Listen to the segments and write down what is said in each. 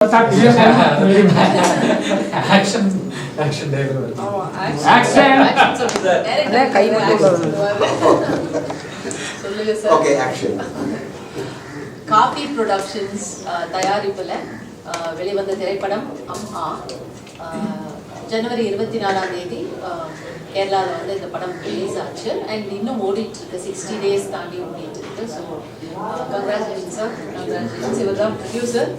Coffee productions தயாரிப்புல வெளிவந்த திரைப்படம் அம்மா. ஜனவரி 24ஆம் தேதி கேரளாவில் வந்து இந்த படம் ரிலீஸ் ஆச்சு அண்ட் இன்னும் ஓடிட்டு இருக்கு. 60 days தாண்டி ஓடிட்டு இருக்கு. So congratulation sir, congratulations. இவர் தான் ப்ரொடியூசர்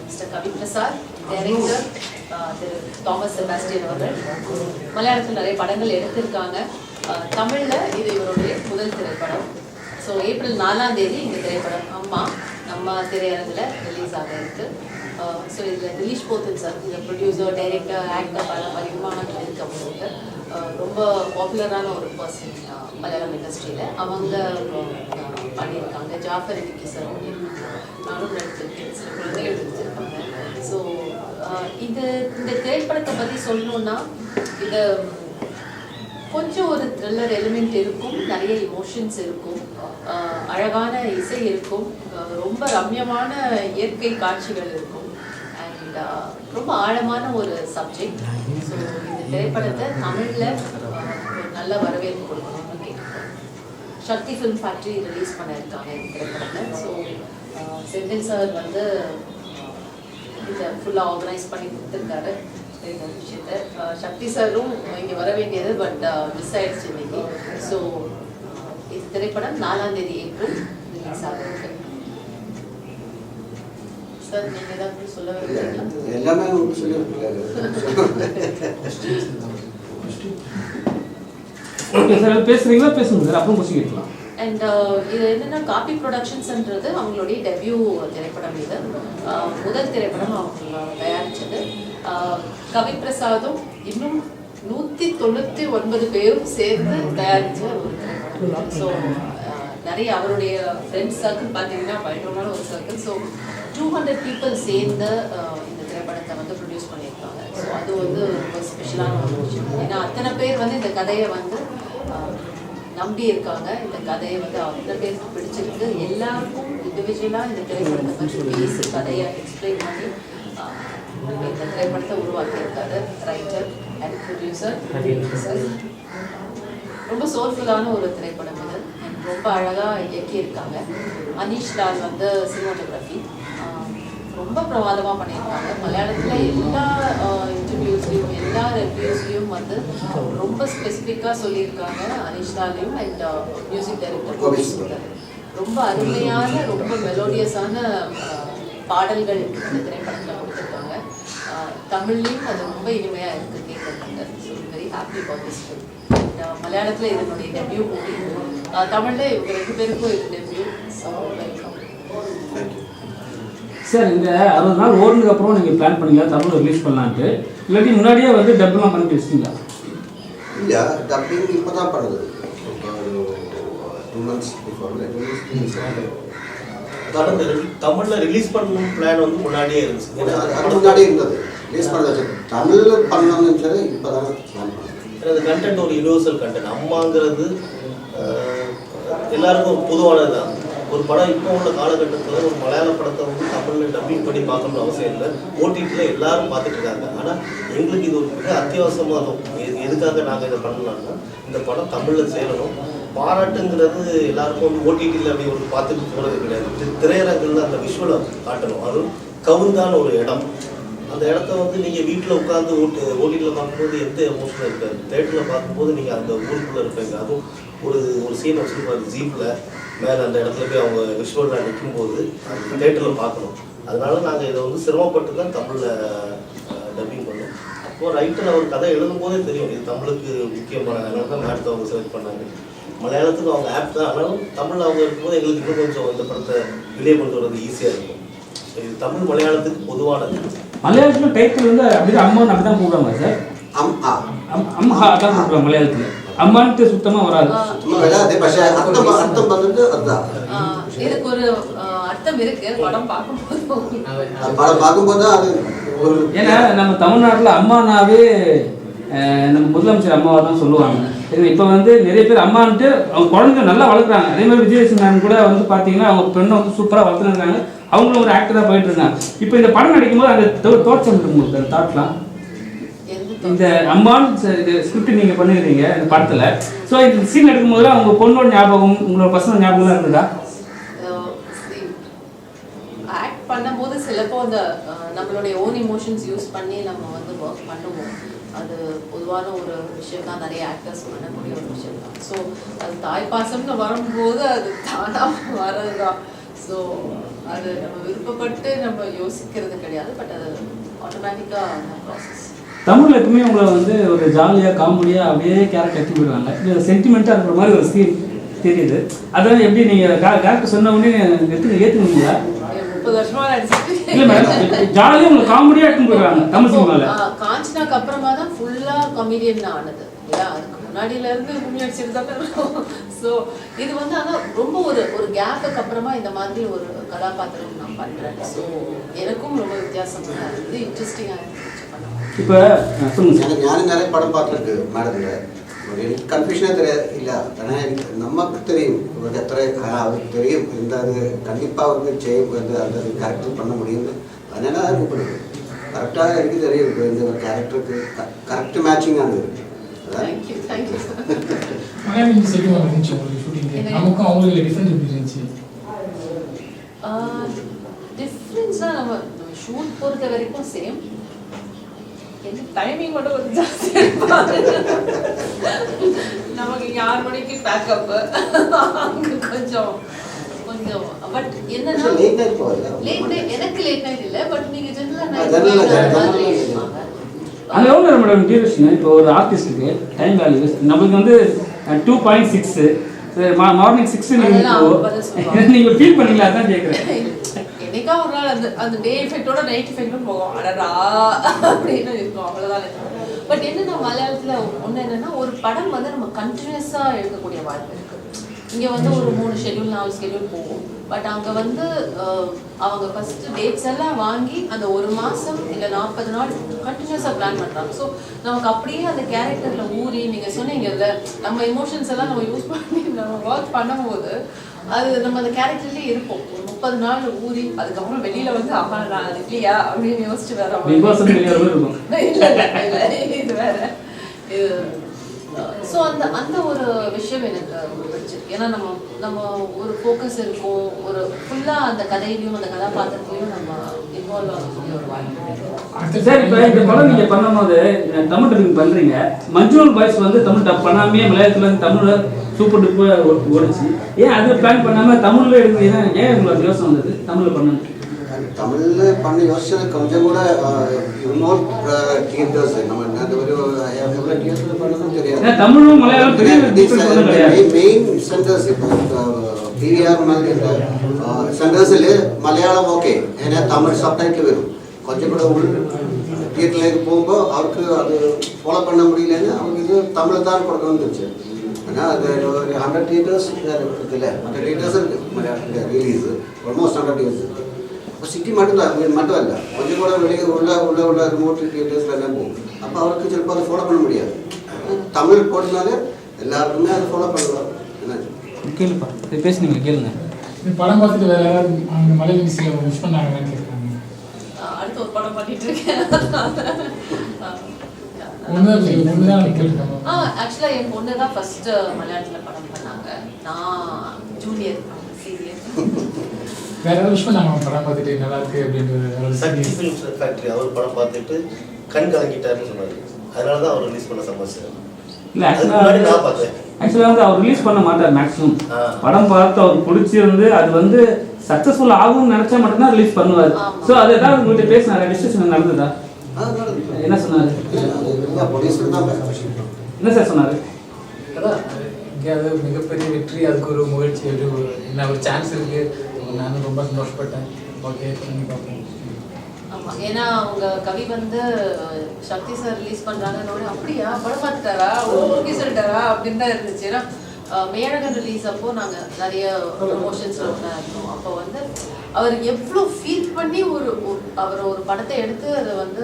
மிஸ்டர் கவி பிரசாத், டைரக்டர் திரு தாமஸ் செபாஸ்டியன் அவர்கள். மலையாளத்தில் நிறைய படங்கள் எடுத்திருக்காங்க. தமிழில் இது இவருடைய முதல் திரைப்படம். ஸோ ஏப்ரல் 4ஆம் தேதி இந்த திரைப்படம் அம்மா நம்ம திரையரங்கில் ரிலீஸ் ஆக இருக்கு. ஸோ இதில் திலீஷ் போத்தன் சார், இந்த ப்ரொடியூசர், டைரக்டர், ஆக்டர் பல பரிமாணங்கள் இருக்கவங்களுக்கு ரொம்ப பாப்புலரான ஒரு பர்சன் மலையாளம் இண்டஸ்ட்ரியில். அவங்க பண்ணியிருக்காங்க. ஜாஃபர் இடுக்கி சார் பண்ணியிருக்காங்க, நானும் நடிச்சிருக்கேன், சில குழந்தைகள் நடிச்சிருக்காங்க. ஸோ இந்த திரைப்படத்தை பற்றி சொல்லணுன்னா, இது கொஞ்சம் ஒரு த்ரில்லர் எலிமெண்ட் இருக்கும், நிறைய இமோஷன்ஸ் இருக்கும், அழகான இசை இருக்கும், ரொம்ப ரம்யமான இயற்கை காட்சிகள் இருக்கும் அண்ட் ரொம்ப ஆழமான ஒரு சப்ஜெக்ட். ஸோ இந்த திரைப்படத்தை தமிழில் ஒரு நல்ல வரவேற்பு கொடுக்கணும்னு கேட்குறோம். சக்தி ஃபிலிம் ஃபேக்ட்ரி ரிலீஸ் பண்ணியிருக்காங்க இந்த திரைப்படத்தை. ஸோ செந்தில் சார் வந்து இதை ஃபுல்லாக ஆர்கனைஸ் பண்ணி கொடுத்துருக்காரு இந்த விஷயத்தை. சக்தி சாரும் இங்கே வர வேண்டியது, பட் மிஸ் ஆயிடுச்சு இன்னைக்கு. ஸோ இந்த திரைப்படம் 4ஆம் தேதி ஏப்ரல் ரிலீஸ் ஆகிருக்கு. சார் நீங்கள் ஏதாவது சொல்ல விரும்புகிறீங்களா? எல்லாமே பேசுறீங்களா? பேசுங்க சார், அப்புறம் கொஸ்டின் கேட்கலாம். அண்ட் இது என்னென்னா, காபி ப்ரொடக்ஷன்ஸ்ன்றது அவங்களுடைய டெபியூ திரைப்படம். இது முதல் திரைப்படம் அவங்க தயாரித்தது. கவி பிரசாதும் இன்னும் 199 பேரும் சேர்ந்து தயாரித்த ஒரு திரைப்படம். ஸோ நிறைய அவருடைய ஃப்ரெண்ட்ஸ் சர்க்கிள் பார்த்தீங்கன்னா பயங்கரமான ஒரு சர்க்கிள். ஸோ 200 people சேர்ந்து இந்த திரைப்படத்தை வந்து ப்ரொடியூஸ் பண்ணியிருக்காங்க. ஸோ அது வந்து ரொம்ப ஸ்பெஷலான ஒரு விஷயம். ஏன்னா அத்தனை பேர் வந்து இந்த கதையை வந்து நம்பி இருக்காங்க. இந்த கதையை வந்து அத்தனை பேருக்கு பிடிச்சிருக்கு. எல்லாருக்கும் இண்டிவிஜுவலாக இந்த திரைப்படத்தை பற்றி பேசி கதையை எக்ஸ்பிளைன் பண்ணி இந்த திரைப்படத்தை உருவாக்கியிருக்காரு ரைட்டர் அண்ட் ப்ரொடியூசர். ரொம்ப சோல்ஃபுல்லான ஒரு திரைப்படம் இது. ரொம்ப அழகாக இயக்கியிருக்காங்க. அனீஷ் லால் வந்து சினிமாட்டோகிராஃபி ரொம்ப பிரமாதமாக பண்ணியிருக்காங்க. மலையாளத்தில் எல்லா இன்டர்வியூஸ்லையும் எல்லா ரிவ்யூஸ்லையும் வந்து ரொம்ப ஸ்பெசிஃபிக்காக சொல்லியிருக்காங்க. அனீஷ் லாலையும் அண்ட் மியூசிக் டைரக்டர் ரொம்ப அருமையான, ரொம்ப மெலோடியஸான பாடல்கள் இந்த திரைப்படத்தில் கொடுத்துருக்காங்க. தமிழ்லையும் அது ரொம்ப இனிமையாக இருக்குது கேட்கறதுக்கு. So very happy about this film. மலையாளத்தில் இதனுடைய டெபியூ மூவி, தமிழில் இவங்க 2 பேருக்கும் இது டெபியூ. So welcome sir. இந்த 60 நாள் ஓடுனதுக்கு அப்புறம் நீங்கள் பிளான் பண்ணீங்களா தமிழ் ரிலீஸ் பண்ணலான்ட்டு? இல்லாட்டி முன்னாடியே வந்து டப்லாம் பண்ணி வச்சிட்டீங்களா? இல்லை, டப்பிங் இப்போ தான் பண்ணுது. ஒரு 2 months தமிழில் ரிலீஸ் பண்ணணும் பிளான் வந்து முன்னாடியே இருந்துச்சு. முன்னாடியே இருந்தது, ரிலீஸ் பண்ணது. தமிழில் பண்ணணும்னு சொல்லி இப்போ தான் பிளான் பண்ணுது. அந்த கண்டென்ட் ஒரு யூனிவர்சல் கண்டென்ட். அம்மாங்கிறது எல்லாருக்கும் பொதுவானது தான். ஒரு படம் இப்போ உள்ள காலகட்டத்தில் ஒரு மலையாள படத்தை வந்து தமிழில் டப்பிங் பண்ணி பார்க்கணும்னு அவசியம் இல்லை. ஓடிடியில் எல்லாரும் பார்த்துட்டு இருக்காங்க. ஆனால் எங்களுக்கு இது ஒரு மிக அத்தியாவசியமாக இருக்கும். எதுக்காக நாங்கள் இதை பண்ணலாம்னா, இந்த படம் தமிழில் சேரணும். பாராட்டுங்கிறது எல்லாருக்கும் வந்து ஓடிடியில் அப்படி ஒரு பார்த்துட்டு போகிறது கிடையாது. திரையரங்கில் அந்த விஷுவலை காட்டணும். அதுவும் கவுந்தான ஒரு இடம். அந்த இடத்த வந்து நீங்கள் வீட்டில் உட்காந்து ஓடிடியில் பார்க்கும்போது எந்த எமோஷனும் இருக்காது. தேட்டரில் பார்க்கும்போது நீங்கள் அந்த ஊருக்குள்ளே இருப்பீங்க. அதுவும் ஒரு சீன் வச்சுருப்பாரு ஜீப்பில் மேலே அந்த இடத்துல போய் அவங்க விஷுவலாக நிற்கும்போது அந்த தேட்டரில் பார்க்கணும். அதனால நாங்கள் இதை வந்து சிரமப்பட்டு தான் தமிழில் டப்பிங் பண்ணோம். அப்போது ரைட்டர் அவர் கதை எழுதும்போதே தெரியும் இது தமிழுக்கு முக்கியமான, அதனால தான் மேடத்தை அவங்க செலக்ட் பண்ணாங்க. மலையாளத்துக்கு அவங்க ஆப் தான், ஆனாலும் தமிழில் அவங்க இருக்கும்போது எங்களுக்கு இன்னும் கொஞ்சம் இந்த படத்தை வெளியே கொண்டு வரது ஈஸியாக இருக்கும். இது தமிழ் மலையாளத்துக்கு பொதுவானது. மலையாளத்தில் டைட்டில் வந்து அப்படிதான் அம்மான்னு அப்படி தான் கூப்பிடுவாங்க சார். அம்மா தான் கூப்பிடுவாங்க மலையாளத்தில். அம்மான்ட்டு சுத்தமாக வராது. இதுக்கு ஒரு அர்த்தம் இருக்கு. படம் பார்க்கும்போது ஏன்னா நம்ம தமிழ்நாட்டில் அம்மானாவே நம்ம முதலமைச்சர் அம்மாவை தான் சொல்லுவாங்க. இப்போ வந்து நிறைய பேர் அம்மான்ட்டு அவங்க குழந்தைங்க நல்லா வளர்க்குறாங்க. அதே மாதிரி விஜயலட்சுமி மேம் கூட வந்து பார்த்தீங்கன்னா அவங்க பெண்ணை வந்து சூப்பராக வளர்த்துருக்காங்க. அவங்களும் ஒரு ஆக்டராக போயிட்டு இருக்காங்க. இப்போ இந்த படம் நடிக்கும்போது அந்த தோற்றம் இருக்கு உங்களுக்கு அந்த தாட்லாம் இந்த அம்மான்னு ஸ்கிரிப்ட் நீங்கள் பண்ணிடுறீங்க இந்த படத்தில். ஸோ இந்த சீன் எடுக்கும்போது அவங்க பொண்ணோட ஞாபகம் உங்களோட பசங்க ஞாபகம்லாம் இருக்குதா? ஆக்ட் பண்ணும்போது சிலப்போ அந்த நம்மளுடைய ஓன் இமோஷன்ஸ் யூஸ் பண்ணி நம்ம வந்து ஒர்க் பண்ணுவோம். அது பொதுவான ஒரு விஷயம் தான், நிறைய ஆக்டர்ஸ் பண்ணக்கூடிய ஒரு விஷயம் தான். ஸோ அது தாய் பாசம்னு வரும்போது அது தானாக வர்றது தான். ஸோ அது நம்ம விருப்பப்பட்டு நம்ம யோசிக்கிறது கிடையாது, பட் அது ஆட்டோமேட்டிக்காக ப்ராசஸ். தமிழில் எப்பவுமே உங்களை வந்து ஒரு ஜாலியாக காமெடியாக அப்படியே கேரக்டர் எடுத்து போயிடுவாங்க. இது சென்டிமெண்ட்டாக இருக்கிற மாதிரி ஒரு சீன் தெரியுது. அதான் எப்படி நீங்கள் கேரக்டர் சொன்ன உடனே ஏற்றுக்குவீங்களா? 30 வருஷமா நடிச்சிட்டு இல்லை மேடம், ஜாலியாக உங்களை காமெடியாக எடுத்து போயிடுவாங்க தமிழ் சினிமாவில். காஞ்சனாக்கு அப்புறமா தான் ஃபுல்லாக காமெடியன் ஆனது இல்லையா? அதுக்கு முன்னாடியில இருந்து உண்மை அடிச்சுட்டு தான் இருக்கும். ஸோ இது வந்து ஆனால் ரொம்ப ஒரு கேப்புக்கு அப்புறமா இந்த மாதிரி ஒரு கதாபாத்திரம் நான் பண்ணுறேன். ஸோ எனக்கும் ரொம்ப வித்தியாசமாக இருந்தது, இன்ட்ரெஸ்டிங்காக இருந்துச்சு. இப்போ சொல்லுங்க. ഞാനും நிறைய படம் பார்த்துருக்கு மேடத்தில். എനിക്ക് കൺഫ്യൂഷനേ ഇല്ല. കാരണം നമുക്ക് தெரியும் ഇവർക്ക് എത്ര അവർക്ക് தெரியும் എന്താത് കണ്ടിപ്പാக അവർക്ക് ചെയ്യും அந்த கேரக்டர் பண்ண முடியும்னு. அதனால தான் கூப்பிடுது. கரெக்டாக எனக்கு தெரியும் இப்போ இந்த கேரக்டருக்கு கரெக்ட் மேட்சிங் ஆனது. டிஃப்ரென்ஸ்னா நம்ம ஷூட் பொறுத்த வரைக்கும் சேம், டைமிங் மட்டும் கொஞ்சம் ஜாஸ்தியாக இருப்பாங்க. நமக்கு 6 மணிக்கு பேக்கப் அங்கே கொஞ்சம் கொஞ்சம் பட் என்னன்னா லேட் நைட், எனக்கு லேட் நைட் இல்லை, பட் நீங்கள் ஜென்ரலாக அது எவ்வளோ மேடம் டியூரேஷன்? இப்போ ஒரு ஆர்டிஸ்ட்டுக்கு டைம் வேல்யூ நம்மளுக்கு வந்து 2.6 மார்னிங் 6 நீங்கள் ஃபீல் பண்ணீங்களா? தான் கேட்குறேன். என்னைக்கா ஒரு நாள் அந்த டே எஃபெக்டோட நைட் எஃபெக்டும் போகும், அடடா அப்படின்னு இருக்கும், அவ்வளோதான். பட் என்னன்னா மலையாளத்தில் ஒன்று என்னன்னா ஒரு படம் வந்து நம்ம கண்டினியூஸாக எடுக்கக்கூடிய வாய்ப்பு இருக்குது. இங்கே வந்து ஒரு 3 ஷெட்யூல் 4 ஷெட்யூல் போகும். பட் அங்கே வந்து அவங்க ஃபஸ்ட்டு டேட்ஸ் எல்லாம் வாங்கி அந்த 1 மாதம் இல்லை 40 நாள் கண்டினியூஸாக பிளான் பண்ணுறாங்க. ஸோ நமக்கு அப்படியே அந்த கேரக்டரில் ஊறி நீங்கள் சொன்னீங்கல்ல, நம்ம எமோஷன்ஸ் எல்லாம் நம்ம யூஸ் பண்ணி நம்ம ஒர்க் பண்ணும்போது அது நம்ம அந்த கேரக்டர்லேயே இருப்போம். 30 நாள் ஊறி அதுக்கப்புறம் வெளியில் வந்து அம்மா நான் இல்லையா அப்படின்னு யோசிச்சு வேற இது வேற இது. ஸோ அந்த ஒரு விஷயம் எனக்கு பிடிச்சிருக்கு. ஏன்னா நம்ம ஒரு ஃபோக்கஸ் இருக்கும், ஒரு ஃபுல்லாக அந்த கதையிலையும் அந்த கதாபாத்திரத்தையும் நம்ம இன்வால்வ் ஆகக்கூடிய ஒரு வாய்ப்பு. சார் இப்போ இந்த படம் நீங்கள் பண்ணும்போது தமிழ் டப்பிங் பண்ணுறீங்க, மஞ்சுவல் பாய்ஸ் வந்து தமிழ் டப் பண்ணாமே மலையாளத்தில் தமிழில் சூப்பர் டூப்பாக ஓடிச்சு. ஏன் அதில் பிளான் பண்ணாமல் தமிழில் எடுக்கிறீங்க? ஏன் உங்களுக்கு யோசனை வந்தது தமிழில் பண்ணணும்? தமிழில் பண்ண யோசனை கொஞ்சம் கூட இன்னொரு தியேட்டர்ஸ் நம்ம அந்த ஒரு எவ்வளோ தியேட்டர் பண்ணணும் தெரியாது. தமிழும் மலையாளம் மெயின் சென்டர்ஸ் இப்போ பிவிஆர் மாதிரி இந்த சென்டர்ஸில் மலையாளம் ஓகே, ஏன்னா தமிழ் சப்டைட்டில் வரும். கொஞ்சம் கூட உள் தியேட்டர்லேருந்து போகும்போது அவருக்கு அது ஃபாலோ பண்ண முடியலன்னு அவருக்கு இது தமிழை தான் கொடுக்க வந்துருச்சு. ஆனால் அது ஒரு 100 தியேட்டர்ஸ் இருக்குல்ல, 100 தியேட்டர்ஸ் இருக்குது மலையாளத்தில் ரிலீஸ், ஆல்மோஸ்ட் 100 தியேட்டர்ஸ் இருக்குது. இப்போ சிட்டி மட்டும் இல்லை, கொஞ்சம் கூட வெளியே உள்ள ரிமோட் தியேட்டர்ஸில் எல்லாம் போகும். அப்போ அவருக்கு சிலப்போ அதை ஃபாலோ பண்ண முடியாது. தமிழ் போட்டனாலே எல்லாருக்குமே அதை ஃபாலோ பண்ணுவாங்க. என்ன கேளுப்பா பேசுனீங்க கேளுங்க. படம் பார்த்துட்டு வேற யாராவது அந்த மலையாள மியூசிக்கில் விஷ் பண்ணாங்கன்னு கேட்குறாங்க. அடுத்து ஒரு படம் பண்ணிட்டு இருக்கேன். ஆக்சுவலாக என் பொண்ணு தான் ஃபர்ஸ்ட் மலையாளத்தில் படம் பண்ணாங்க. நான் ஜூனியர் சீனியர். வேற ஏதாவது விஷயம் நாங்கள் படம் பார்த்துட்டு நல்லா இருக்கு அப்படின்றது. சக்தி ஃபிலிம்ஸ் ஃபேக்டரி அவர் படம் பார்த்துட்டு கண் கலங்கிட்டாருன்னு சொன்னார். அதனால தான் அவர் ரிலீஸ் பண்ண சமாச்சாரம். இல்லை ஆக்சுவலாக வந்து அவர் ரிலீஸ் பண்ண மாட்டார் மேக்ஸிமம். படம் பார்த்து அவர் பிடிச்சிருந்து அது வந்து சக்ஸஸ்ஃபுல் ஆகும்னு நினச்சா மட்டும்தான் ரிலீஸ் பண்ணுவார். ஸோ அது ஏதாவது உங்கள்கிட்ட பேசினாரா? டிஸ்கஷன் நடந்ததா? என்ன சொன்னார்? என்ன சார் சொன்னார்? அதான் எங்கேயாவது மிகப்பெரிய வெற்றி, அதுக்கு ஒரு முயற்சி, என்ன ஒரு சான்ஸ் இருக்கு. நானும் ரொம்ப சந்தோஷப்பட்டேன். ஓகே பண்ணி பார்ப்போம். ஆமாம், ஏன்னா அவங்க கவி வந்து சக்தி சார் ரிலீஸ் பண்ணுறாங்கன்னு அப்படியா படம் பார்த்துட்டாரா ஓகே சொல்லிட்டாரா அப்படின்னு தான் இருந்துச்சு. ஏன்னா மேழகன் ரிலீஸ் அப்போ நாங்கள் நிறைய ப்ரமோஷன்ஸில் ஒன்றா இருந்தோம். அப்போ வந்து அவர் எவ்வளோ ஃபீல் பண்ணி அவர் ஒரு படத்தை எடுத்து அதை வந்து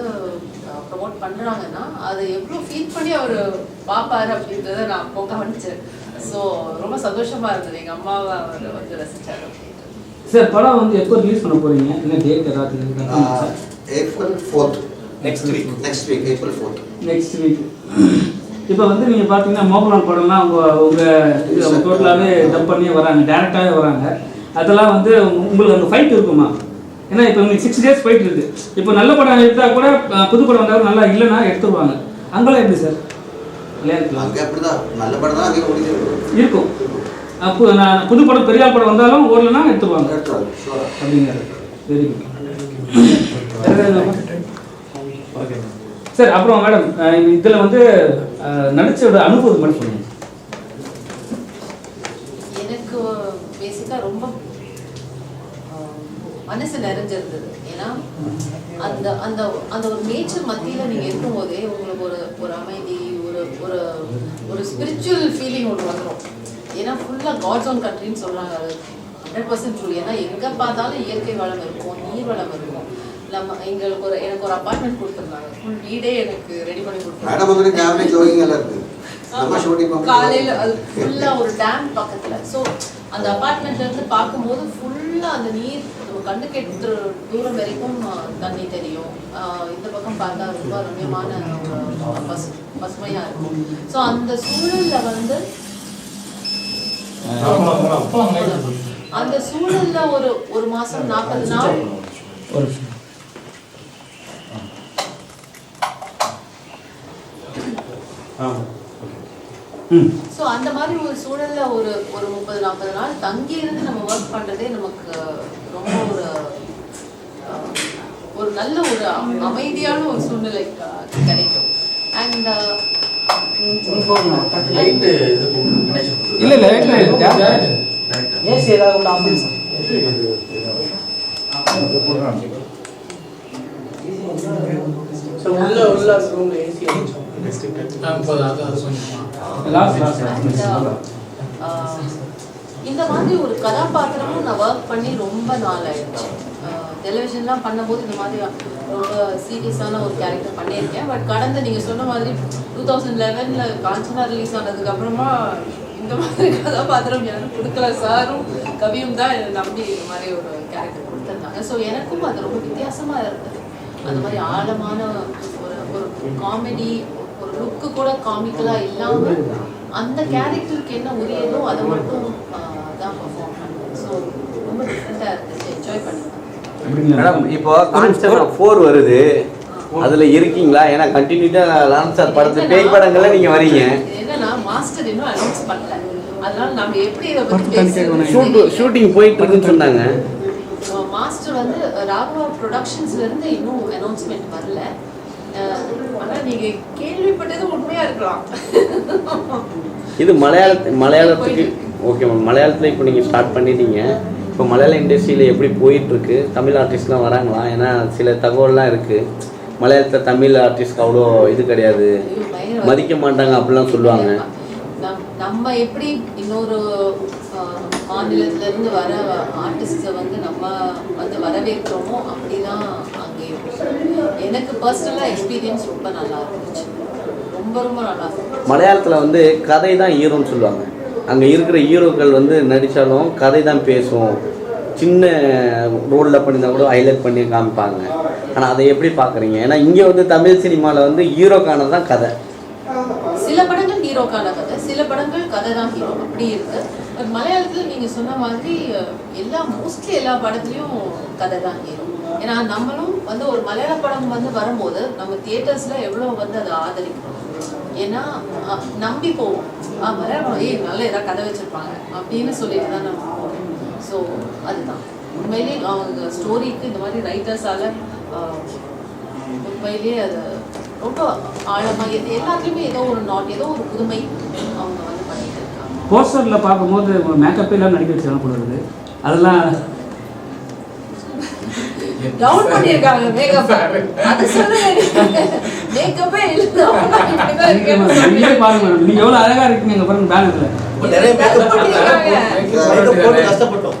ப்ரமோட் பண்ணுறாங்கன்னா அதை எவ்வளோ ஃபீல் பண்ணி அவர் பார்ப்பார் அப்படின்றத நான் கவனிச்சேன். ஸோ ரொம்ப சந்தோஷமாக இருந்தது. எங்கள் அம்மாவை அவர் வந்து ரசித்தார் அப்படின்ட்டு. சார் படம் வந்து எப்போ ரிலீஸ் பண்ண போறீங்க? என்ன டேட் ஏதாவது? April 4th. Next week April 4th. Next week. இப்போ வந்து நீங்கள் பார்த்தீங்கன்னா மோகன்லால் படம்லாம் உங்கள் டோட்டலாகவே டப் பண்ணி வராங்க, டேரெக்டாகவே வராங்க. அதெல்லாம் வந்து உங்களுக்கு அந்த ஃபைட் இருக்குமா? ஏன்னா இப்போ உங்களுக்கு 6 days ஃபைட் இருக்குது. இப்போ நல்ல படம் எடுத்தால் கூட புது படம் வந்தாலும் நல்லா இல்லைன்னா எடுத்துருவாங்க. அங்கெல்லாம் எப்படி சார்? அங்கே அப்படிதான் நல்ல படம் தான் அங்கே இருக்கும். அப்போ நான் புது படம் பெரிய படம் வந்தாலும் ஓடலைன்னா எடுத்துருவாங்க அப்படிங்கிறது. Very good. சார் அப்புறம் மேடம் இதில் வந்து நடிச்சோட அனுபவம் மட்டும் சொல்லுங்க. எனக்கு பேசிக்காக ரொம்ப மனசு நிறைஞ்சிருந்தது. ஏன்னா அந்த அந்த அந்த ஒரு நேச்சர் மத்தியில் நீங்கள் இருக்கும்போதே உங்களுக்கு ஒரு அமைதி, ஒரு ஒரு ஒரு ஸ்பிரிச்சுவல் ஃபீலிங் ஒன்று வந்துடும். ஏன்னா ஃபுல்லாக காட்ஸ் ஓன் கண்ட்ரின்னு சொல்கிறாங்க. அது 100% ட்ரூ. ஏன்னா எங்கே பார்த்தாலும் இயற்கை வளம் இருக்கும், நீர் வளம் இருக்கும். எனக்கு ஒரு அப்பார்ட்மெண்ட் கொடுத்துருந்தாங்க. ஃபுல் வீடே எனக்கு ரெடி பண்ணி கொடுத்தாங்க. காலையில் அது ஃபுல்லாக ஒரு டேம் பக்கத்தில். ஸோ அந்த அப்பார்ட்மெண்ட்லேருந்து பார்க்கும்போது ஃபுல்லாக அந்த நீர் நம்ம கண்டு கெட்டு தூரம் வரைக்கும் தண்ணி தெரியும். இந்த பக்கம் பார்த்தா ரொம்ப ரம்யமான ஒரு பசுமையாக இருக்கும். ஸோ அந்த சூழலில் வந்து ஒரு மாதம் 40 நாள் ஸோ அந்த மாதிரி ஒரு சூழல்ல ஒரு 30-40 நாள் தங்கி இருந்து நம்ம ஒர்க் பண்றதே நமக்கு ரொம்ப ஒரு நல்ல ஒரு அமைதியான ஒரு சூழ்நிலை கிடைக்கும். அண்ட் இந்த மாதிரி ஒரு கதாபாத்திரமும் நான் ஒர்க் பண்ணி ரொம்ப நாள் ஆயிடுச்சு. டெலிவிஷன்லாம் பண்ணும்போது இந்த மாதிரி ரொம்ப சீரியஸான ஒரு கேரக்டர் பண்ணியிருக்கேன். பட் கடந்த நீங்கள் சொன்ன மாதிரி 2011 காஞ்சனா ரிலீஸ் ஆனதுக்கு அப்புறமா இந்த மாதிரி கதாபாத்திரம் எனக்கு கொடுக்கல. சாரும் கவியும் தான் நம்பி இந்த மாதிரி ஒரு கேரக்டர் கொடுத்துருந்தாங்க. ஸோ எனக்கும் அது ரொம்ப வித்தியாசமாக இருந்தது. அந்த மாதிரி ஆழமான ஒரு காமெடி, ஒரு லுக்கு கூட காமிக்கலாக இல்லாமல் அந்த கேரக்டருக்கு என்ன உரியதோ அதை மட்டும் தான் பர்ஃபார்ம் பண்ணுவேன். ஸோ ரொம்ப டிஃப்ரெண்ட்டாக இருந்துச்சு, என்ஜாய் பண்ணுவேன். மேடம் இப்போ கான்ஸ்டபிள் 4 வருது, அதில் இருக்கீங்களா? ஏன்னா கண்டினியூட்டாக லான்சர் படத்து பேய் படங்கள்ல நீங்கள் வரீங்க. என்னன்னா மாஸ்டர் இன்னும் அனௌன்ஸ் பண்ணல. அதனால நம்ம எப்படி இதை பற்றி பேசுறது? ஷூட்டிங் போயிட்டு இருக்குன்னு சொன்னாங்க. மாஸ்டர் வந்து ராகவா ப்ரொடக்ஷன்ஸ்லேருந்து இன்னும் அனௌன்ஸ்மெண்ட் வரல. ஆனால் நீங்கள் கேள்விப்பட்டது உண்மையாக இருக்கலாம். இது மலையாளத்துக்கு ஓகே மேம். மலையாளத்தில் இப்போ நீங்கள் ஸ்டார்ட் பண்ணிட்டீங்க. இப்போ மலையாள இண்டஸ்ட்ரியில் எப்படி போயிட்டுருக்கு? தமிழ் ஆர்டிஸ்ட்லாம் வராங்களா? ஏன்னா சில தகவல்லாம் இருக்குது, மலையாளத்தில் தமிழ் ஆர்டிஸ்ட்க்கு அவ்வளோ இது கிடையாது, மதிக்க மாட்டாங்க அப்படிலாம் சொல்லுவாங்க. நம்ம எப்படி இன்னொரு மாநிலத்திலேருந்து வர ஆர்டிஸ்ட்டை வந்து நம்ம வந்து வரவேற்கிறோமோ அப்படிதான் அங்கே எனக்கு பர்சனலாக எக்ஸ்பீரியன்ஸ் ரொம்ப நல்லா இருந்துச்சு. ரொம்ப ரொம்ப நல்லா இருந்துச்சு. மலையாளத்தில் வந்து கதை தான் ஹீரோன்னு சொல்லுவாங்க. அங்கே இருக்கிற ஹீரோக்கள் வந்து நடித்தாலும் கதை தான் பேசும். சின்ன ரோலில் பண்ணியிருந்தா கூட ஹைலைட் பண்ணி காமிப்பாங்க. ஆனால் அதை எப்படி பார்க்குறீங்க? ஏன்னா இங்கே வந்து தமிழ் சினிமாவில் வந்து ஹீரோக்கானது தான் கதை. சில படங்கள் ஹீரோக்கான கதை, சில படங்கள் கதை தான் ஹீரோ, அப்படி இருக்கு. பட் மலையாளத்தில் நீங்கள் சொன்ன மாதிரி மோஸ்ட்லி எல்லா படத்துலையும் கதை தான் ஹீரோ. ஏன்னா நம்மளும் வந்து ஒரு மலையாள படம் வந்து வரும்போது நம்ம தியேட்டர்ஸில் எவ்வளோ வந்து அதை ஆதரிக்கிறோம். ஏன்னா நம்பி போவோம், மலையாளம் நல்ல ஏதாவது கதை வச்சுருப்பாங்க அப்படின்னு சொல்லிட்டு தான் நம்ம போவோம். ஸோ அதுதான் உண்மையிலேயே அவங்க ஸ்டோரிக்கு இந்த மாதிரி ரைட்டர்ஸால் உண்மையிலேயே அது ரொம்ப ஆழமாக எல்லாத்துலேயுமே ஏதோ ஒரு புதுமை அவங்க வந்து பண்ணிட்டு இருக்காங்க. போஸ்டரில் பார்க்கும்போது மேக்கப் எல்லாம் நடிக்க வச்சு போடுறது அதெல்லாம் டவுன் பண்ணியிருக்காங்க. மேக்கப் அது சொல்லுங்க, மேக்கப்பே இல்லை. பாருங்க நீங்க எவ்வளவு அழகா இருக்கீங்க. எங்க பாருங்க பேனர்ல நிறைய மேக்கப் போட்டு கஷ்டப்பட்டோம்.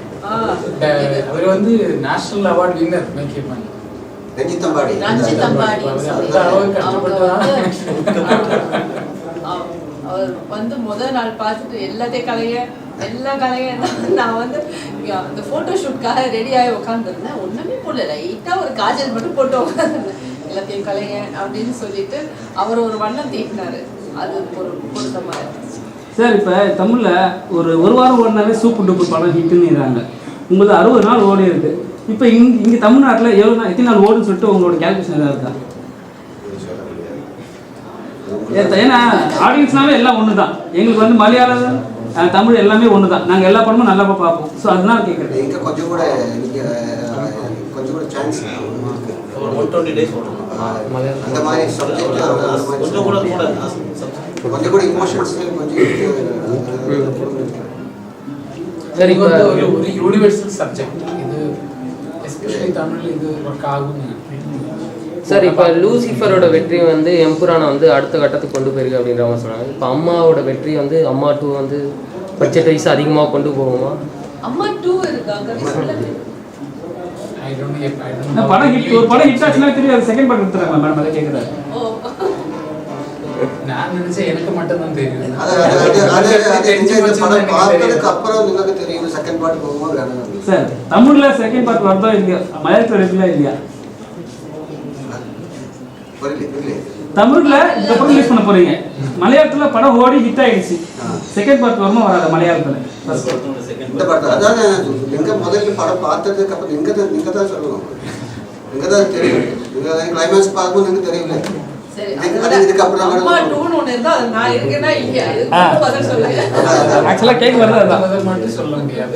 அவர் வந்து நேஷனல் அவார்ட் வின்னர் மேக்கப் பண்ணி ரஞ்சித் அம்பாடி அவர் வந்து முதல் நாள் பார்த்துட்டு எல்லா கலையும் நான் வந்து இங்கே அந்த ஃபோட்டோ ஷூட்காக ரெடியாகி உட்காந்துருந்தேன். ஒன்றுமே போடல, லைட்டாக ஒரு காஜல் மட்டும் போட்டு உட்காந்துருந்தேன். எல்லாத்தையும் கலைங்க அப்படின்னு சொல்லிட்டு அவர் ஒரு வண்ணம் தீட்டினாரு. அது ஒரு பொருத்தமாக இருந்துச்சு. சார் இப்போ தமிழில் ஒரு வாரம் ஓடினாலே சூப்பர் டூப்பர் படம் ஹிட்டுன்னு உங்களுக்கு 60 நாள் ஓடி இருக்கு. இப்போ இங்கே தமிழ்நாட்டில் எத்தனை நாள் ஓடுன்னு சொல்லிட்டு உங்களோட கேல்குலேஷன் எதாவது இருக்கா? ஏன்னா ஆடியன்ஸ்னாவே எல்லாம் ஒன்று தான். எங்களுக்கு வந்து மலையாளம் தமிழ் எல்லாமே ஒன்று தான். நாங்கள் எல்லா படமும் நல்லா பார்ப்போம். ஸோ அதனால கேட்குறேன். இங்கே கொஞ்சம் கூட சான்ஸ் 120 days ஓடும். அந்த மாதிரி சப்ஜெக்ட் கொஞ்சம் கூட இமோஷன்ஸ் சரி, இப்போ ஒரு யூனிவர்சல் சப்ஜெக்ட் இது, எஸ்பெஷலி தமிழ் இது ஒர்க் ஆகும். சார் இப்போ லூசிஃபரோட வெற்றி வந்து எம்புரானை வந்து அடுத்த கட்டத்துக்கு கொண்டு போயிருக்கு அப்படின்றவங்க சொன்னாங்க. இப்போ அம்மாவோட வெற்றி வந்து அம்மா 2 வந்து பட்ஜெட் வைஸ் அதிகமாக கொண்டு போகுமா? அம்மா 2 இருக்காங்க. படம் ஹிட் ஆச்சுன்னா தெரியும். செகண்ட் பார்ட் எடுத்துறாங்க மேடம், அதை கேட்குறாரு. நான் நினைச்சேன் எனக்கு மட்டும் தான் தெரியும். சார் தமிழ்ல செகண்ட் பார்ட் வரதா இல்லையா? மலையாளத்தில் இருக்குல்ல இல்லையா? தமிழ்ல இந்த படம் ரிலீஸ் பண்ண போறீங்க. மலையாளத்துல படம் ஓடி ஹிட் ஆயிடுச்சு. செகண்ட் பார்ட் வருமா வராது மலையாளத்துல? இந்த படம் அதான் எங்க முதல்ல படம் பார்த்ததுக்கு அப்புறம் நீங்க தான் சொல்லணும். நீங்க தான் தெரியும். நீங்க கிளைமேக்ஸ் பார்க்கும்போது எனக்கு தெரியல. சரி, இதுக்கு அப்புறம் அம்மா 2 ஒன்னு இருந்தா அது நான் இருக்கேனா இல்லையா? இதுக்கு பதில் சொல்லுங்க. ஆக்சுவலா கேக் வரதா அதை மட்டும் சொல்ல முடியாது.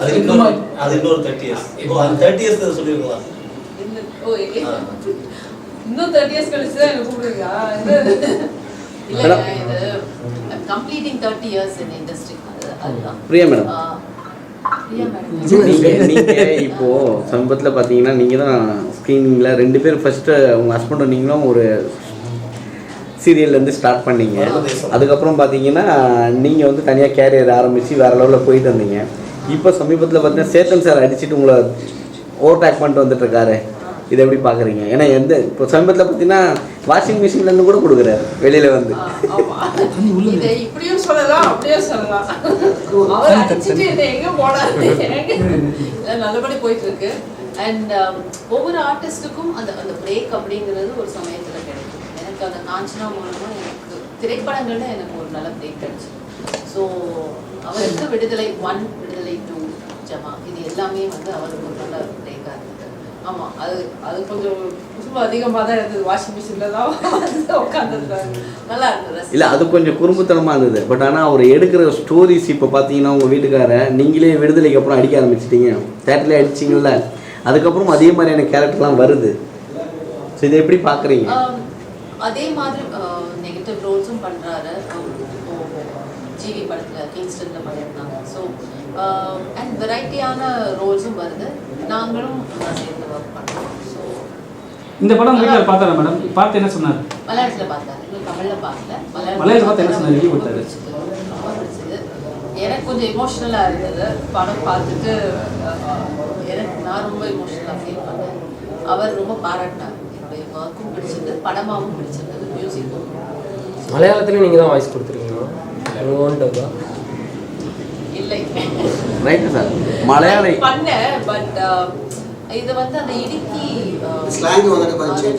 அது இன்னொரு 30 years. அது 30 years சொல்லிருங்களா? இன்னும் 30 years கழிச்சு தான் எனக்கு கூப்பிடுங்க. இல்ல இது completing 30 years in industry. அதுதான். பிரியா மேடம், நீங்க இப்போ சமீபத்தில் பார்த்தீங்கன்னா நீங்கள் தான் ஸ்க்ரீனிங்கில் 2 பேர் ஃபர்ஸ்ட்டு உங்கள் ஹஸ்பண்டும் நீங்களும் ஒரு சீரியல்லேருந்து ஸ்டார்ட் பண்ணீங்க. அதுக்கப்புறம் பார்த்தீங்கன்னா நீங்கள் வந்து தனியாக கேரியர் ஆரம்பித்து வேறு லெவலில் போயிட்டு வந்தீங்க. இப்போ சமீபத்தில் பார்த்தீங்கன்னா சேத்தன் சார் அடிச்சுட்டு உங்களை ஓவர்டேக் பண்ணிட்டு வந்துட்டுருக்காரு. இதை எப்படி பார்க்குறீங்க? ஏன்னா இப்போ சமீபத்தில் பார்த்தீங்கன்னா வாஷிங் மிஷின்லேருந்து கூட கொடுக்குறாரு வெளியில் வந்து. இதை இப்படியும் சொல்லலாம் அப்படியும் சொல்லலாம். அவர் அடிச்சுட்டு இதை எங்கே போனாரு? நல்லபடி போயிட்டு இருக்கு. அண்ட் ஒவ்வொரு ஆர்டிஸ்டுக்கும் அந்த அந்த பிரேக் அப்படிங்கிறது ஒரு சமயத்தில் கிடைக்கும். எனக்கு அந்த காஞ்சனா மூலமாக எனக்கு திரைப்படங்கள்ல எனக்கு ஒரு நல்ல பிரேக் கிடைச்சு. ஸோ அவருக்கு விடுதலை 1, விடுதலை 2, ஜமா இது எல்லாமே வந்து அவருக்கு ஒரு நல்ல பிரேக்காக இருந்தது. ஆமாம், அது கொஞ்சம் ரொம்ப அதிகமாக தான் இருந்தது. வாஷிங் மிஷினில் தான் உட்காந்துருந்தாங்க. நல்லா இருந்தது. இல்லை, அது கொஞ்சம் குறும்புத்தனமாக இருந்தது. பட் ஆனால் அவர் எடுக்கிற ஸ்டோரிஸ் இப்போ பார்த்தீங்கன்னா உங்கள் வீட்டுக்கார நீங்களே விடுதலைக்கு அப்புறம் அடிக்க ஆரம்பிச்சிட்டிங்க. தேட்டர்லேயே அடிச்சிங்கல்ல, அதுக்கப்புறம் அதே மாதிரியான கேரக்டர்லாம் வருது. ஸோ இதை எப்படி பார்க்குறீங்க? அதே மாதிரி நெகட்டிவ் ரோல்ஸும் பண்ணுறாரு. ஜிவி படத்தில் கிங்ஸ்டனில் பண்ணியிருந்தாங்க. ஸோ அண்ட் வெரைட்டியான ரோல்ஸும் வருது. நாங்களும் சேர்ந்து ஒர்க் பண்ணுறோம். ஸோ இந்த படம் வீட்டில் பார்த்தாரா மேடம்? பார்த்து என்ன சொன்னார்? மலையாளத்தில் பார்த்தாரு, இன்னும் தமிழில் பார்க்கல. மலையாளத்தில் பார்த்து என்ன சொன்னார்? ரிவ்யூ கொடுத்தாரு. ரொம்ப பிடிச்சது. எனக்கு கொஞ்சம் எமோஷ்னலாக இருந்தது படம் பார்த்துட்டு. நான் ரொம்ப எமோஷ்னலாக ஃபீல் பண்ணேன். அவர் ரொம்ப பாராட்டினார். என்னுடைய ஒர்க்கும் பிடிச்சது, படமாகவும் பிடிச்சிருந்தது, மியூசிக்கும். மலையாளத்துலேயும் நீங்கள் தான் வாய்ஸ் கொடுத்துருக்கீங்களா? இல்லை, ரைட்டு சார். மலையாளம் பண்ணேன். பட் இது வந்து அந்த இடுக்கி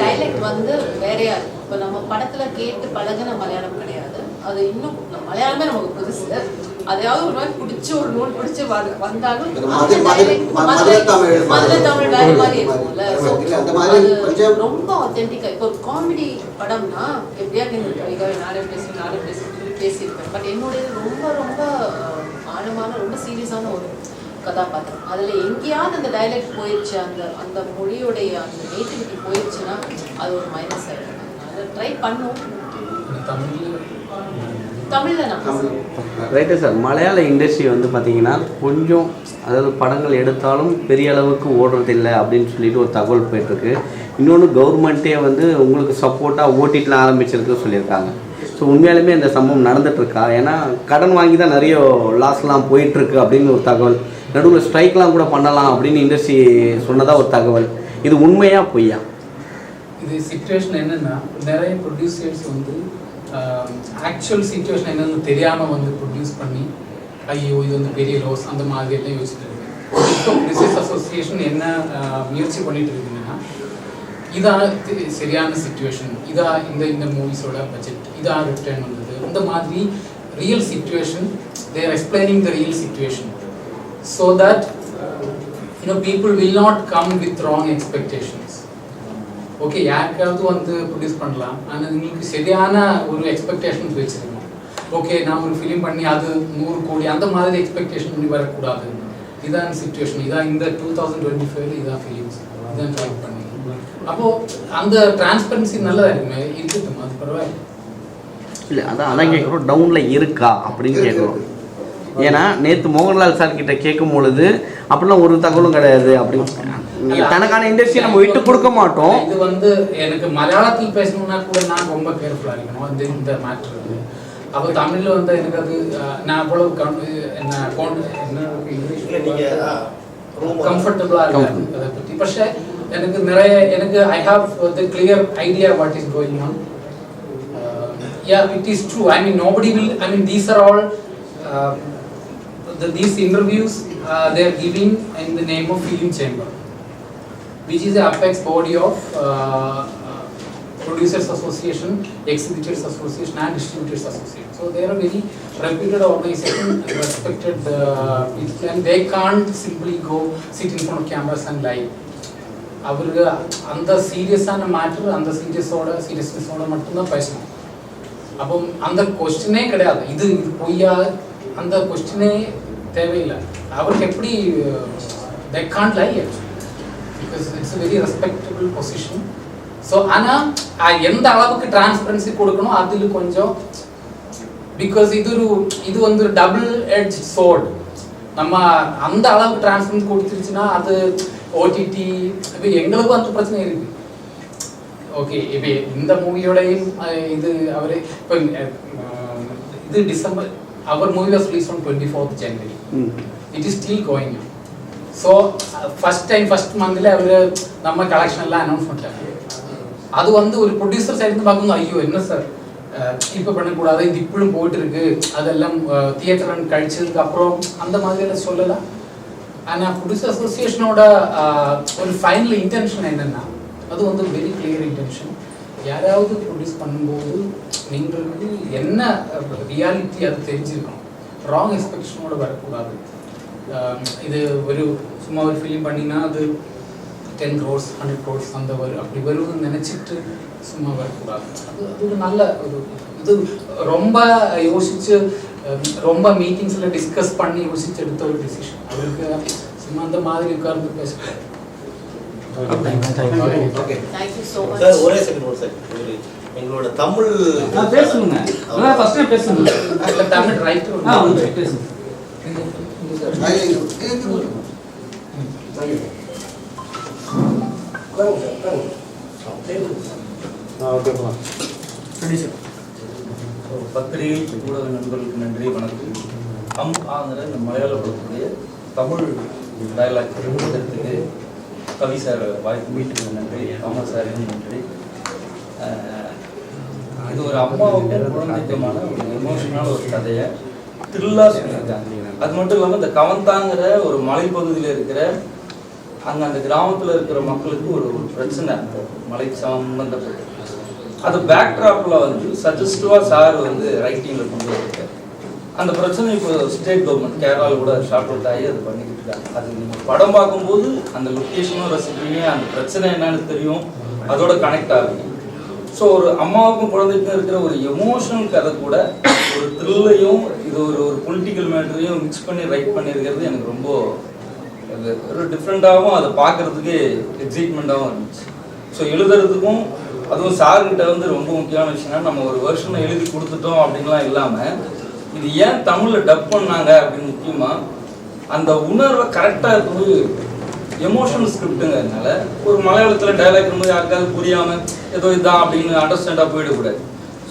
டைலெக்ட் வந்து வேறையா இருக்கும். இப்போ நம்ம படத்துல கேட்டு பழகின மலையாளம் கிடையாது. அது இன்னும் மலையாளமே நமக்கு புதுசு. அதையாவது ஒரு மாதிரி பிடிச்சி ஒரு நூல் பிடிச்சி வந்தாலும் மதுரை தமிழ் வேற மாதிரி இருக்கும்ல. ரொம்ப ஆத்தென்டிக்கா. இப்போ ஒரு காமெடி படம்னா எப்படியா நானே பேசியிருப்பேன். பட் என்னுடைய ரொம்ப ரொம்ப ஆழமான ரொம்ப சீரியஸான ஒரு கதாபாத்திரம். அதில் எங்கேயாவது அந்த டைலக்ட் போயிடுச்சு, அந்த மொழியோடைய அந்த நேட்டிவிட்டி போயிடுச்சுன்னா அது ஒரு மைனஸ் ஆகிடும். அதை ட்ரை பண்ணுவோம். தமிழில் நான் ரைட்டு சார். மலையாள இண்டஸ்ட்ரி வந்து பார்த்தீங்கன்னா கொஞ்சம், அதாவது படங்கள் எடுத்தாலும் பெரிய அளவுக்கு ஓடுறதில்லை அப்படின்னு சொல்லிட்டு ஒரு தகவல் போயிட்டுருக்கு. இன்னொன்று கவர்மெண்ட்டே வந்து உங்களுக்கு சப்போர்ட்டாக ஓட்டிட்டுலாம் ஆரம்பிச்சிருக்கு சொல்லியிருக்காங்க. ஸோ உண்மையாலுமே இந்த சம்பவம் நடந்துகிட்ருக்கா? ஏன்னா கடன் வாங்கி தான் நிறைய லாஸ்லாம் போயிட்டுருக்கு அப்படின்னு ஒரு தகவல். நடுவில் ஸ்ட்ரைக்லாம் கூட பண்ணலாம் அப்படின்னு இண்டஸ்ட்ரி சொன்னதாக ஒரு தகவல். இது உண்மையா பொய்யா? இது சிச்சுவேஷன் என்னென்னா, நிறைய ப்ரொடியூசர்ஸ் வந்து ஆக்சுவல் சிச்சுவேஷன் என்னென்னு தெரியாமல் வந்து ப்ரொடியூஸ் பண்ணி ஐயோ இது வந்து பெரிய லாஸ் அந்த மாதிரி எல்லாம் யோசிச்சுட்டு இருக்கு. ப்ரொடியூசர்ஸ் அசோசியேஷன் என்ன முயற்சி பண்ணிட்டு இருக்குன்னா, இதான் சரியான சிச்சுவேஷன், இதான் இந்த மூவிஸோட பட்ஜெட், இதான் ரிட்டர்ன் வந்தது, இந்த மாதிரி real situation they are explaining the real situation so that people will not come with wrong expectations. Okay, யாருக்காவது வந்து ப்ரொடியூஸ் பண்ணலாம், ஆனால் உங்களுக்கு சரியான ஒரு எக்ஸ்பெக்டேஷன்ஸ் வச்சுருக்கணும். ஓகே, நான் ஒரு ஃபிலிம் பண்ணி அது 100 கோடி அந்த மாதிரி எக்ஸ்பெக்டேஷன் பண்ணி வரக்கூடாது. இதான் சிச்சுவேஷன், இதான் இந்த 2025 இதான் ஃபிலிம்ஸ், இதான் ட்ரை பண்ணி. அப்போது அந்த டிரான்ஸ்பரன்சி நல்லா இருக்குமே, இருக்கட்டும், அது பரவாயில்ல. இல்லை அதான் கேட்குறோம், டவுனில் இருக்கா அப்படின்னு கேட்குறோம். ஏன்னா நேற்று மோகன்லால் சார் கிட்ட கேட்கும் பொழுது அப்படிலாம் ஒரு தகவலும் கிடையாது. அப்படி தனக்கான இண்டஸ்ட்ரியை நம்ம விட்டு கொடுக்க மாட்டோம். இது வந்து எனக்கு மலையாளத்தில் பேசணும்னா கூட நான் ரொம்ப கேர்ஃபுல்லாக இருக்கணும் இந்த மேட்ரு. அப்போ தமிழில் வந்து எனக்கு அது நான் அவ்வளவு கம்ஃபர்டபுளாக இருக்காது அதை பற்றி. പക്ഷേ எனக்கு I have the clear idea what is going on. Yeah, it is true. I mean, nobody will. I mean, these are all these interviews they are giving in the name of Film Chamber, which is the apex body of Producers Association, Exhibitors Association, and Distributors Association. So they are a very reputed organization, respected people, and they can't simply go sit in front of cameras and lie. அவருக்கு அந்த சீரியஸான matter, அந்த சீரியஸ்னஸோட மட்டும்தான் பேசணும். அப்போ அந்த கொஸ்டினே கிடையாது, இது பொய்யா, அந்த கொஸ்டினே தேவையில்லை. அவருக்கு எப்படி they can't lie actually because it's a very respectable position. So ஆனால் எந்த அளவுக்கு டிரான்ஸ்பரன்சி கொடுக்கணும் அதில் கொஞ்சம், பிகாஸ் இது வந்து டபுள் எட்ஜ் சோர்ட். நம்ம அந்த அளவுக்கு டிரான்ஸ்பரன்சி கொடுத்துருச்சுன்னா அது ஓடிடி, இப்போ எங்களுக்கும் அந்த பிரச்சனை இருக்குது. ஓகே, இப்போ இந்த மூவியோடையும் இது அவர் இப்போ இது டிசம்பர், அவர் movie was release on 24th January. It is still going. So first மந்தில் அவர் நம்ம கலெக்ஷன்லாம் அனௌன்ஸ் பண்ணிட்டாங்க. அது வந்து ஒரு ப்ரொடியூசர் சைடு பார்க்கும்போது ஐயோ என்ன சார் இப்போ பண்ணக்கூடாது, இது இப்பளும் போயிட்டு இருக்கு, அதெல்லாம் தியேட்டர் கழிச்சதுக்கு அப்புறம் அந்த மாதிரியெல்லாம் சொல்லலாம். ஆனால் ப்ரொடியூசர் அசோசியேஷனோட ஒரு ஃபைனல் இன்டென்ஷன் என்னென்னா, அது வந்து வெரி கிளியர் இன்டென்ஷன். யாராவது ப்ரொடியூஸ் பண்ணும்போது நீங்களுக்கு என்ன ரியாலிட்டி அது தெரிஞ்சிருக்கணும், ராங் எக்ஸ்பெக்டேஷனோட வரக்கூடாது. இது ஒரு சும்மா ஒரு ஃபிலிம் பண்ணிங்கன்னா அது 10 crores 100 crores அந்த அப்படி வருதுன்னு நினச்சிட்டு சும்மா வரக்கூடாது. அது ஒரு நல்ல ஒரு இது ரொம்ப யோசிச்சு ரொம்ப மீட்டிங்ஸில் டிஸ்கஸ் பண்ணி யோசிச்சு எடுத்த ஒரு டிசிஷன். அவருக்கு சும்மா அந்த மாதிரி உட்கார்ந்து பேசக்கூடாது. சார் ஒரே செகண்ட் எங்களோட தமிழ் பேசுங்க, ஃபர்ஸ்ட் டைம் பேசுங்க. தமிழ் ரைட்டர் பேசுங்க. பத்திரிகை ஊடக நண்பர்களுக்கு நன்றி, வணக்கம். ஆங்கிற இந்த மலையாள படத்துடைய தமிழ் டயலாக் எழுதுறதுக்கு கவி சார் வாய்ப்பு மீட்டுக்கு நன்றி, அம்மா சாருக்கு நன்றி. இது ஒரு அம்மாவுக்கு குழந்தைக்குமான ஒரு எமோஷனான ஒரு கதையை த்ரில்லாக சொல்லியிருக்காங்க. அது மட்டும் இல்லாமல் இந்த கவந்தாங்கிற ஒரு மலைப்பகுதியில் இருக்கிற அங்கே அந்த கிராமத்தில் இருக்கிற மக்களுக்கு ஒரு பிரச்சனை, அந்த மலை சம்பந்தப்பட்டு அது பேக்ட்ராப்பில் வந்து சஜஸ்டிவாக சார் வந்து ரைட்டிங்கில் கொண்டு வந்திருக்காரு. அந்த பிரச்சனை இப்போ ஸ்டேட் கவர்மெண்ட் கேரளாவில் கூட ஷார்ட் அவுட் ஆகி அது பண்ணிக்கிட்டு இருக்காங்க. அது நீங்கள் படம் பார்க்கும்போது அந்த லொக்கேஷனும் ரசிப்பீங்க, அந்த பிரச்சனை என்னன்னு தெரியும், அதோட கனெக்ட் ஆகுது. ஸோ ஒரு அம்மாவுக்கும் குழந்தைக்கும் இருக்கிற ஒரு எமோஷனல் கதை கூட ஒரு த்ரில்லையும் இது ஒரு பொலிட்டிக்கல் மேட்டரையும் மிக்ஸ் பண்ணி ரைட் பண்ணியிருக்கிறது எனக்கு ரொம்ப ஒரு டிஃப்ரெண்ட்டாகவும் அதை பார்க்குறதுக்கு எக்ஸைட்மெண்ட்டாகவும் இருந்துச்சு. ஸோ எழுதுறதுக்கும் அதுவும் சார்கிட்ட வந்து ரொம்ப முக்கியமான விஷயம்னா, நம்ம ஒரு வருஷம் எழுதி கொடுத்துட்டோம் அப்படின்லாம் இல்லாமல் இது ஏன் தமிழில் டப் பண்ணாங்க அப்படின்னு முக்கியமாக அந்த உணர்வை கரெக்டாக இருக்குது. எமோஷனல் ஸ்கிரிப்டுங்கிறதுனால ஒரு மலையாளத்தில் டைலாக் இருக்கும்போது யாருக்காவது புரியாமல் ஏதோ இதுதான் அப்படின்னு அண்டர்ஸ்டாண்டாக போயிடக்கூடாது.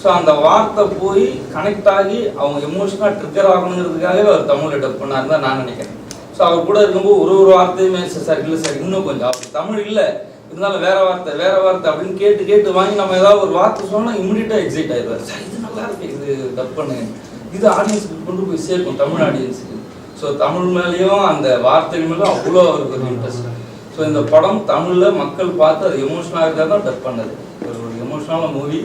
ஸோ அந்த வார்த்தை போய் கனெக்ட் ஆகி அவங்க எமோஷனாக ட்ரிக்கர் ஆகணுங்கிறதுக்காகவே அவர் தமிழில் டப் பண்ணாருன்னு தான் நான் நினைக்கிறேன். ஸோ அவர் கூட இருக்கும்போது ஒரு வார்த்தையுமே சார் இல்லை சார் இன்னும் கொஞ்சம் அப்படி தமிழ் இல்லை இருந்தாலும் வேற வார்த்தை அப்படின்னு கேட்டு வாங்கி நம்ம ஏதாவது ஒரு வார்த்தை சொன்னால் இம்மிடியட்டாக எக்ஸைட் ஆயிடுவார். சார் இது நல்லா இருக்கு, இது டப் பண்ணுங்க, இது ஆடியன்ஸுக்கு கொண்டு போய் சேர்க்கும் தமிழ் ஆடியன்ஸுக்கு. ஸோ ஸோ தமிழ் மேலேயும் அந்த வார்த்தைகள் மேலேயும் அவ்வளோ அவருக்கு ஒரு இன்ட்ரெஸ்ட். ஸோ இந்த படம் தமிழில் மக்கள் பார்த்து அது எமோஷனலாக இருந்தால் தான் டப் பண்ணது. ஒரு எமோஷனலான மூவி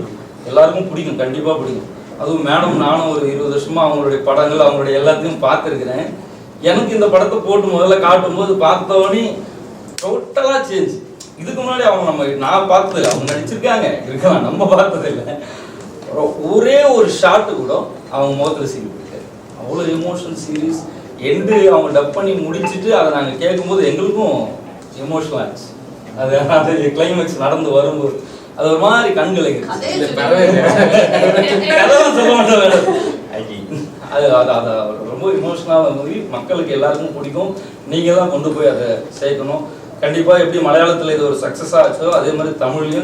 எல்லாருக்கும் பிடிக்கும், கண்டிப்பாக பிடிக்கும். அதுவும் மேடம் நானும் ஒரு 20 வருஷமாக அவங்களுடைய படங்கள் அவங்களுடைய எல்லாத்தையும் பார்த்துருக்கிறேன். எனக்கு இந்த படத்தை போட்டு முதல்ல காட்டும்போது பார்த்தவொடனே டோட்டலாக சேஞ்ச். இதுக்கு முன்னாடி நான் பார்த்ததில்லை, அவங்க நடிச்சிருக்காங்க இருக்கலாம், நம்ம பார்த்ததில்லை. ஒரே ஒரு ஷாட்டு கூட அவங்க முகத்தில் சிரிப்பிருக்காரு. அவ்வளோ எமோஷனல் சீரியஸ் எண்டு அவங்க டப் பண்ணி முடிச்சுட்டு அதை நாங்கள் கேட்கும்போது எங்களுக்கும் எமோஷனல் ஆச்சு. அது கிளைமேக்ஸ் நடந்து வரும்போது அது ஒரு மாதிரி கண்களை சொல்ல மாட்டேன். அது ரொம்ப இமோஷனலான மூவி, மக்களுக்கு எல்லாருக்கும் பிடிக்கும். நீங்கள் தான் கொண்டு போய் அதை சேர்க்கணும். கண்டிப்பாக எப்படி மலையாளத்தில் இது ஒரு சக்ஸஸ் ஆச்சோ அதே மாதிரி தமிழ்லையும்